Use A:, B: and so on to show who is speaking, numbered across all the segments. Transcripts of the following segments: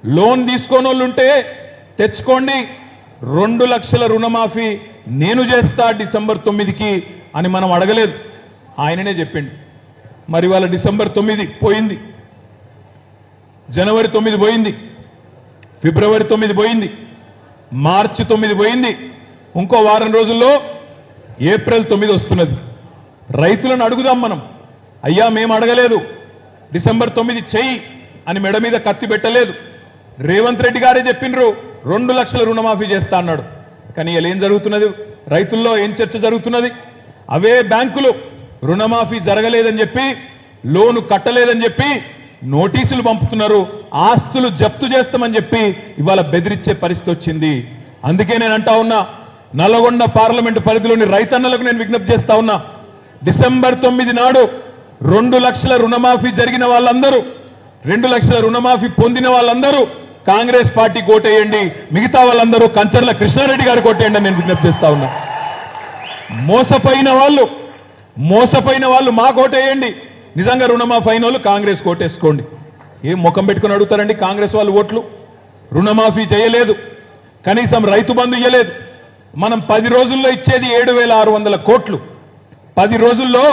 A: Loan తీసుకోనోళ్ళుంటే తెచ్చుకోండి, 2 లక్షల రుణమాఫీ నేను చేస్తా డిసెంబర్ 9కి అని మనం అడగలేదు, ఆయననే చెప్పిండు. మరి వాళ్ళ డిసెంబర్ 9 పోయింది, జనవరి 9 పోయింది, ఫిబ్రవరి 9 పోయింది, మార్చి 9 పోయింది, ఇంకో వారం రోజుల్లో ఏప్రిల్ 9 వస్తున్నది. రైతులను అడుగుదాం మనం, అయ్యా మేము అడగలేదు, డిసెంబర్ 9 చెయ్యి అని మెడ మీద కత్తి పెట్టలేదు. రేవంత్ రెడ్డి గారే చెప్పిండ్రు 2 లక్షల రుణమాఫీ చేస్తా అన్నాడు. కానీ ఇలా ఏం జరుగుతున్నది, రైతుల్లో ఏం చర్చ జరుగుతున్నది? అవే బ్యాంకులు రుణమాఫీ జరగలేదని చెప్పి, లోను కట్టలేదని చెప్పి నోటీసులు పంపుతున్నారు, ఆస్తులు జప్తు చేస్తామని చెప్పి ఇవాళ బెదిరించే పరిస్థితి వచ్చింది. అందుకే నేను అంటా ఉన్నా, నల్గొండ పార్లమెంటు పరిధిలోని రైతన్నలకు నేను విజ్ఞప్తి చేస్తా ఉన్నా, డిసెంబర్ 9 నాడు 2 లక్షల రుణమాఫీ జరిగిన వాళ్ళందరూ, 2 లక్షల రుణమాఫీ పొందిన వాళ్ళందరూ కాంగ్రెస్ పార్టీ కోటేయండి, మిగతా వాళ్ళందరూ కంచర్ల కృష్ణారెడ్డి గారు కోటేయండి అని నేను విజ్ఞప్తి చేస్తా ఉన్నా. మోసపోయిన వాళ్ళు మా కోటేయండి, నిజంగా రుణమాఫీ అయిన వాళ్ళు కాంగ్రెస్ కోటేసుకోండి. ఏం ముఖం పెట్టుకుని అడుగుతారండి కాంగ్రెస్ వాళ్ళు ఓట్లు? రుణమాఫీ చేయలేదు, కనీసం రైతు బంధు ఇయ్యలేదు. మనం 10 రోజుల్లో ఇచ్చేది 7,600 కోట్లు, 10 రోజుల్లో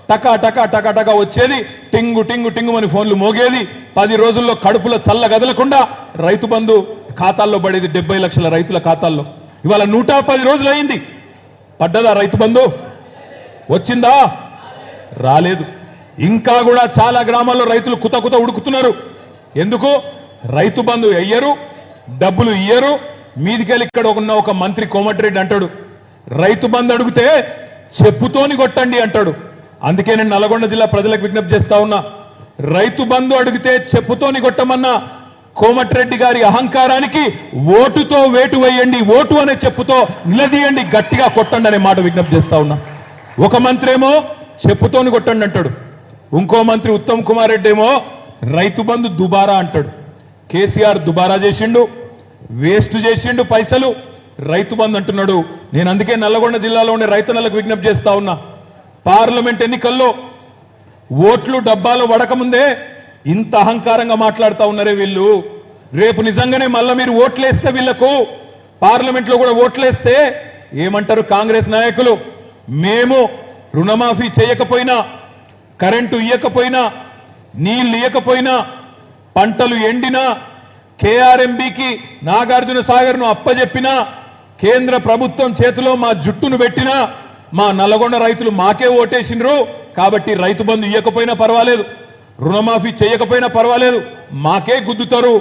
A: టకా టకా టకా టకా వచ్చేది, టింగు టింగు టింగు అని ఫోన్లు మోగేది. 10 రోజుల్లో కడుపులో చల్ల గదలకుండా రైతు బంధు ఖాతాల్లో పడేది 70 లక్షల రైతుల ఖాతాల్లో. ఇవాళ 110 రోజులు అయింది, పడ్డదా రైతు బంధు? వచ్చిందా? రాలేదు. ఇంకా కూడా చాలా గ్రామాల్లో రైతులు కుత కుత ఉడుకుతున్నారు. ఎందుకు? రైతు బంధు అయ్యరు, డబ్బులు ఇయ్యరు. మీదికెళ్ళి ఇక్కడ ఒక మంత్రి కోమటిరెడ్డి అంటాడు, రైతు బంధు అడిగితే చెప్పుతోని కొట్టండి అంటాడు. అందుకే నేను నల్గొండ జిల్లా ప్రజలకు విజ్ఞప్తి చేస్తా ఉన్నా, రైతు బంధు అడిగితే చెప్పుతోని కొట్టమన్న కోమటిరెడ్డి గారి అహంకారానికి ఓటుతో వేటు వేయండి, ఓటు అనే చెప్పుతో నిలదీయండి, గట్టిగా కొట్టండి అనే మాట విజ్ఞప్తి చేస్తా ఉన్నా. ఒక మంత్రి ఏమో చెప్పుతోని కొట్టండి అంటాడు, ఇంకో మంత్రి ఉత్తమ్ కుమార్ రెడ్డి ఏమో రైతు బంధు దుబారా అంటాడు. కేసీఆర్ దుబారా చేసిండు, వేస్ట్ చేసిండు పైసలు, రైతు బంధు అంటున్నాడు. నేను అందుకే నల్గొండ జిల్లాలో ఉండే రైతన్నలకు విజ్ఞప్తి చేస్తా ఉన్నా, పార్లమెంట్ ఎన్నికల్లో ఓట్లు డబ్బాలో పడకముందే ఇంత అహంకారంగా మాట్లాడుతూ ఉన్నారే వీళ్ళు. రేపు నిజంగానే మళ్ళా మీరు ఓట్లేస్తే, వీళ్లకు పార్లమెంట్ లో కూడా ఓట్లేస్తే ఏమంటారు కాంగ్రెస్ నాయకులు? మేము రుణమాఫీ చేయకపోయినా, కరెంటు ఇయ్యకపోయినా, నీళ్లు ఇయ్యకపోయినా, పంటలు ఎండినా, కేఆర్ఎంబికి నాగార్జున సాగర్ ను అప్పజెప్పినా, కేంద్ర ప్రభుత్వం చేతిలో మా జుట్టును పెట్టినా, మా నల్గొండ రైతులు మాకే ఓటేసినరు కాబట్టి రైతు బంధు ఇయ్యకపోయినా పర్వాలేదు, రుణమాఫీ చేయకపోయినా పర్వాలేదు, మాకే గుద్దుతారు.